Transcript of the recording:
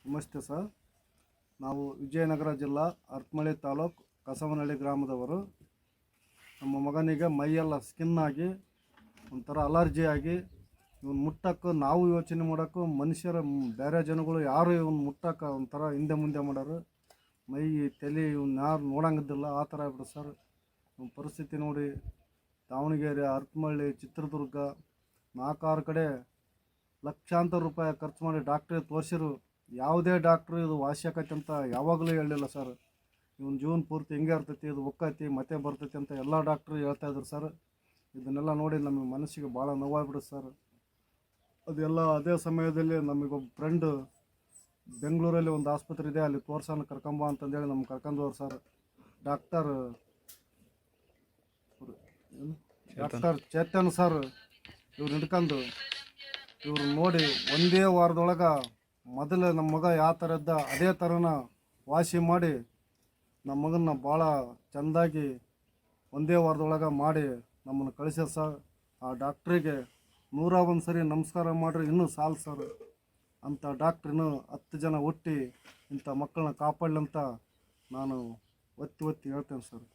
ನಮಸ್ತೆ ಸರ್. ನಾವು ವಿಜಯನಗರ ಜಿಲ್ಲಾ ಅರ್ಕಮಳೆ ತಾಲೂಕು ಕಸವನಹಳ್ಳಿ ಗ್ರಾಮದವರು. ನಮ್ಮ ಮಗನಿಗೆ ಮೈಯೆಲ್ಲ ಸ್ಕಿನ್ ಆಗಿ ಒಂಥರ ಅಲರ್ಜಿ ಆಗಿ ಇವನು ಮುಟ್ಟಕ್ಕೆ ನಾವು ಯೋಚನೆ ಮಾಡೋಕ್ಕೂ ಮನುಷ್ಯರ ಬೇರೆ ಜನಗಳು ಯಾರು ಇವನು ಮುಟ್ಟಕ್ಕೆ ಒಂಥರ ಹಿಂದೆ ಮುಂದೆ ಮಾಡೋರು. ಮೈ ತಲೆ ಇವನ್ನ ಯಾರು ನೋಡಂಗಿದ್ದಿಲ್ಲ, ಆ ಥರ ಆಗ್ಬಿಡು ಸರ್. ಇವನ ಪರಿಸ್ಥಿತಿ ನೋಡಿ ದಾವಣಗೆರೆ, ಅರ್ಕಮಳ್ಳಿ, ಚಿತ್ರದುರ್ಗ 4-6 ಕಡೆ ಲಕ್ಷಾಂತರ ರೂಪಾಯಿ ಖರ್ಚು ಮಾಡಿ ಡಾಕ್ಟ್ರಿಗೆ ತೋರಿಸಿರು. ಯಾವುದೇ ಡಾಕ್ಟ್ರು ಇದು ವಾಸಿ ಅಂತ ಯಾವಾಗಲೂ ಹೇಳಲಿಲ್ಲ ಸರ್. ಇವನ ಜೀವನ ಪೂರ್ತಿ ಹಿಂಗೆ ಇರ್ತೈತಿ, ಇದು ಒಕ್ಕೈತಿ ಮತ್ತೆ ಬರ್ತೈತಿ ಅಂತ ಎಲ್ಲ ಡಾಕ್ಟ್ರು ಹೇಳ್ತಾಯಿದ್ರು ಸರ್. ಇದನ್ನೆಲ್ಲ ನೋಡಿ ನಮಗೆ ಮನಸ್ಸಿಗೆ ಭಾಳ ನೋವಾಗ್ಬಿಡುತ್ತೆ ಸರ್. ಅದೆಲ್ಲ ಅದೇ ಸಮಯದಲ್ಲಿ ನಮಗೊಬ್ಬ ಫ್ರೆಂಡು ಬೆಂಗಳೂರಲ್ಲಿ ಒಂದು ಆಸ್ಪತ್ರೆ ಇದೆ, ಅಲ್ಲಿ ತೋರ್ಸೋಣ ಕರ್ಕೊಂಬ ಅಂತಂದೇಳಿ ನಮ್ಗೆ ಕರ್ಕೊಂಡವ್ರು ಸರ್. ಡಾಕ್ಟರ್ ಚೇತನ್ ಸರ್ ಇವ್ರು ಹಿಡ್ಕೊಂಡು ಇವ್ರು ನೋಡಿ ಒಂದೇ ವಾರದೊಳಗೆ ಮೊದಲು ನಮ್ಮ ಮಗ ಯಾವ ಥರ ಇದ್ದ ಅದೇ ಥರನ ವಾಸಿ ಮಾಡಿ ನಮ್ಮ ಮಗನ್ನ ಭಾಳ ಚೆಂದಾಗಿ ಒಂದೇ ವಾರದೊಳಗೆ ಮಾಡಿ ನಮ್ಮನ್ನು ಕಳಿಸ್ಯಾರ ಸರ್. ಆ ಡಾಕ್ಟ್ರಿಗೆ 101 ಸರಿ ನಮಸ್ಕಾರ ಮಾಡಿರಿ ಇನ್ನೂ ಸಾಲು ಸರ್. ಅಂಥ ಡಾಕ್ಟ್ರಿನೂ 10 ಜನ ಹುಟ್ಟಿ ಇಂಥ ಮಕ್ಕಳನ್ನ ಕಾಪಾಡಲಿ ಅಂತ ನಾನು ಒತ್ತಿ ಹೇಳ್ತೇನೆ ಸರ್.